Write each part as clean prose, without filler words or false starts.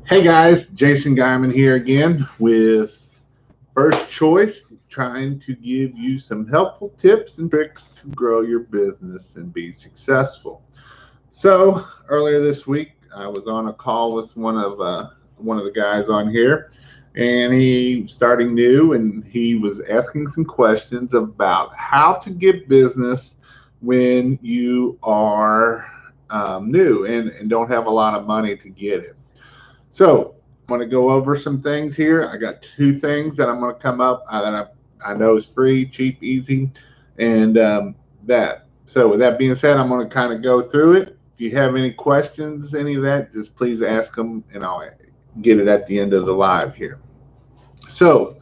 Hey guys, Jason Guyman here again with First Choice, trying to give you some helpful tips and tricks to grow your business and be successful. So earlier this week, I was on a call with one of the guys on here, and he starting new, and he was asking some questions about how to get business when you are new and don't have a lot of money to get it. So I'm going to go over some things here. I got two things that I'm going to come up that I know is free, cheap, easy, and that. So with that being said, I'm going to kind of go through it. If you have any questions, any of that, just please ask them, and I'll get it at the end of the live here. So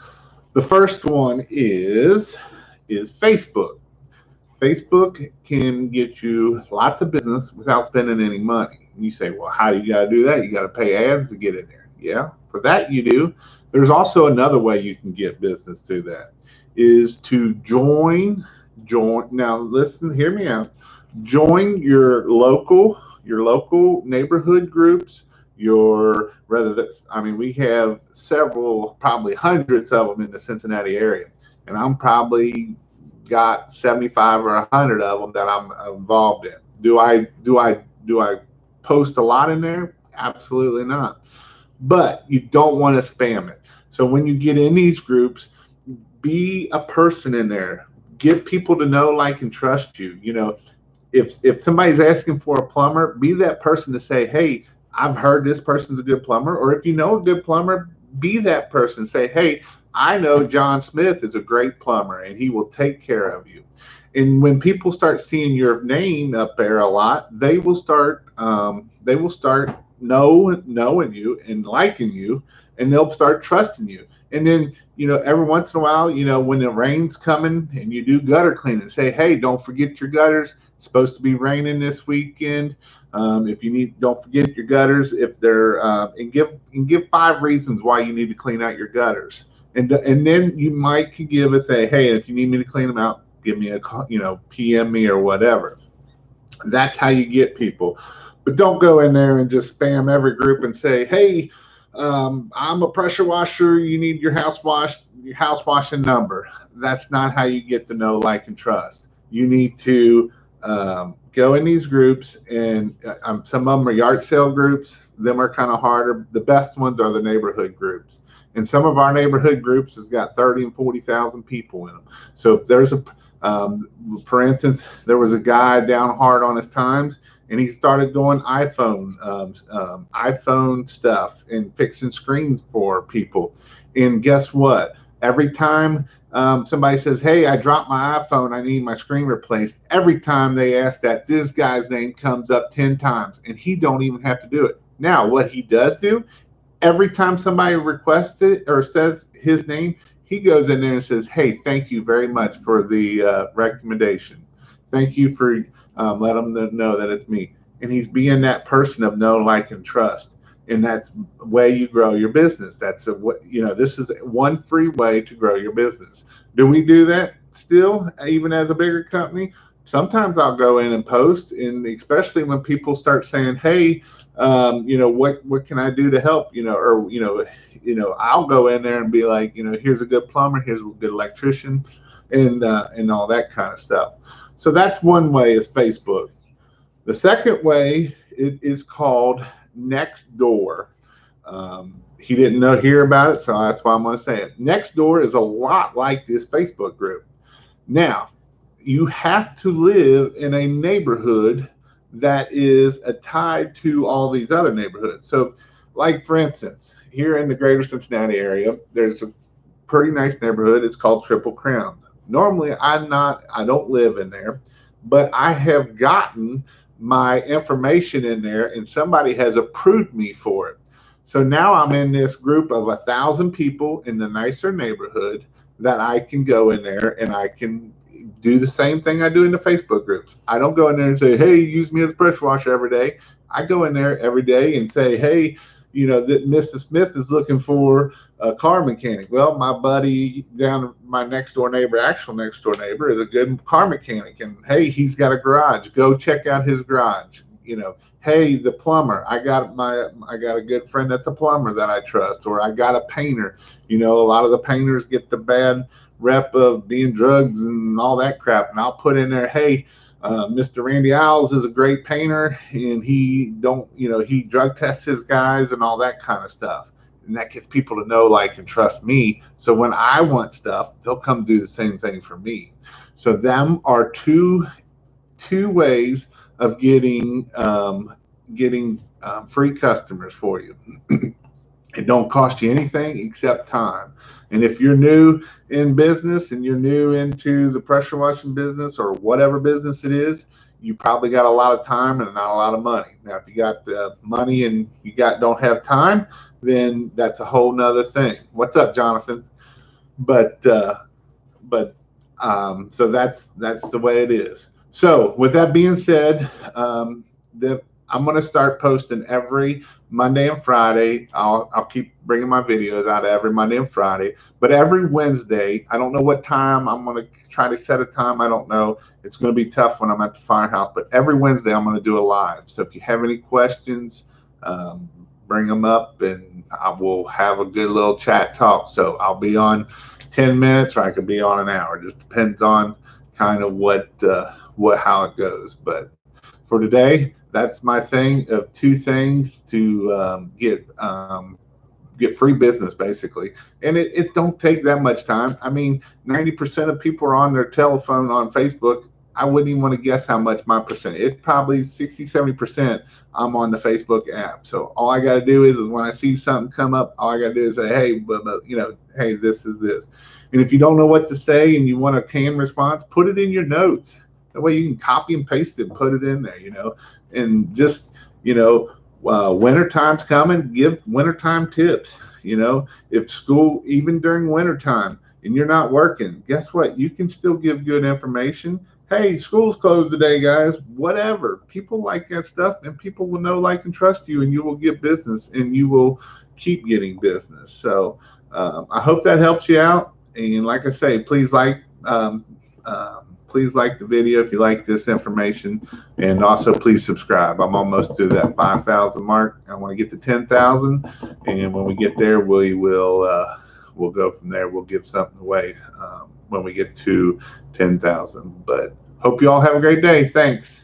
the first one is Facebook. Facebook can get you lots of business without spending any money. And you say, well, how do you got to do that? You got to pay ads to get in there. Yeah, for that you do. There's also another way you can get business through that is to join. Now listen, hear me out. Join your local neighborhood groups. Your rather that's I mean we have several, probably hundreds of them in the Cincinnati area, and I'm probably got 75 or 100 of them that I'm involved in. Do I post a lot in there? Absolutely not. But you don't want to spam it. So when you get in these groups, be a person in there. Get people to know, like, and trust you. If somebody's asking for a plumber, be that person to say, "Hey, I've heard this person's a good plumber." Or if you know a good plumber, be that person. Say, "Hey, I know John Smith is a great plumber, and he will take care of you." And when people start seeing your name up there a lot, they will start knowing you and liking you, and they'll start trusting you. And then, every once in a while, when the rain's coming and you do gutter cleaning, say, "Hey, don't forget your gutters. It's supposed to be raining this weekend. If you need, don't forget your gutters. If they're and give 5 reasons why you need to clean out your gutters." And then you might could give us a, "Hey, if you need me to clean them out, give me a call, PM me or whatever." That's how you get people. But don't go in there and just spam every group and say, "Hey, I'm a pressure washer. You need your house washing number." That's not how you get to know, like, and trust. You need to go in these groups, and some of them are yard sale groups. Them are kind of harder. The best ones are the neighborhood groups. And some of our neighborhood groups has got 30 and 40,000 people in them. So if there's um, for instance, there was a guy down hard on his times, and he started doing iPhone stuff and fixing screens for people. And guess what? Every time somebody says, "Hey, I dropped my iPhone, I need my screen replaced," every time they ask that, this guy's name comes up 10 times, and he don't even have to do it. Now, what he does do, every time somebody requests it or says his name, he goes in there and says, "Hey, thank you very much for the recommendation. Thank you for letting them know that it's me." And he's being that person of know, like, and trust. And that's the way you grow your business. This is one free way to grow your business. Do we do that still, even as a bigger company? Sometimes I'll go in and post, and especially when people start saying, "Hey, what can I do to help?" Or I'll go in there and be like, "Here's a good plumber, here's a good electrician," and all that kind of stuff. So that's one way, is Facebook. The second way, it is called Nextdoor. He didn't hear about it, so that's why I'm going to say it. Nextdoor is a lot like this Facebook group. Now, you have to live in a neighborhood that is tied to all these other neighborhoods. So, like, for instance, here in the greater Cincinnati area, there's a pretty nice neighborhood. It's called Triple Crown. Normally, I don't live in there, but I have gotten my information in there, and somebody has approved me for it. So now I'm in this group of 1,000 people in the nicer neighborhood that I can go in there and I can do the same thing I do in the Facebook groups. I don't go in there and say, "Hey, use me as a pressure washer every day." I go in there every day and say, "Hey, that Mrs. Smith is looking for a car mechanic." Well, my buddy down, my actual next door neighbor, is a good car mechanic, and hey, he's got a garage. Go check out his garage. hey, the plumber, I got a good friend that's a plumber that I trust, or I got a painter. A lot of the painters get the bad rep of being drugs and all that crap, and I'll put in there, hey, Mr. Randy Isles is a great painter, and he drug tests his guys and all that kind of stuff. And that gets people to know, like, and trust me. So when I want stuff, they'll come do the same thing for me. So them are two ways of getting free customers for you. It don't cost you anything except time. And if you're new in business and you're new into the pressure washing business or whatever business it is, you probably got a lot of time and not a lot of money. Now, if you got the money and you don't have time, then that's a whole nother thing. What's up, Jonathan? But so that's the way it is. So with that being said, I'm going to start posting every Monday and Friday. I'll keep bringing my videos out every Monday and Friday, but every Wednesday, I don't know what time. I'm going to try to set a time. I don't know. It's going to be tough when I'm at the firehouse, but every Wednesday I'm going to do a live. So if you have any questions, bring them up and I will have a good little chat talk. So I'll be on 10 minutes or I could be on an hour. It just depends on kind of how it goes. But for today, that's my thing of two things to get free business, basically. And it don't take that much time. I mean, 90% of people are on their telephone on Facebook. I wouldn't even want to guess how much my percent. It's probably 60, 70% I'm on the Facebook app. So all I got to do is when I see something come up, all I got to do is say, hey, hey, this is this. And if you don't know what to say and you want a canned response, put it in your notes. That way you can copy and paste it and put it in there, and just, wintertime's coming, give wintertime tips. If school, even during wintertime and you're not working, guess what? You can still give good information. Hey, school's closed today, guys, whatever. People like that stuff, and people will know, like, and trust you, and you will get business and you will keep getting business. So I hope that helps you out. And like I say, please like the video if you like this information, and also please subscribe. I'm almost to that 5,000 mark. I want to get to 10,000, and when we get there, we'll go from there. We'll give something away when we get to 10,000. But hope you all have a great day. Thanks.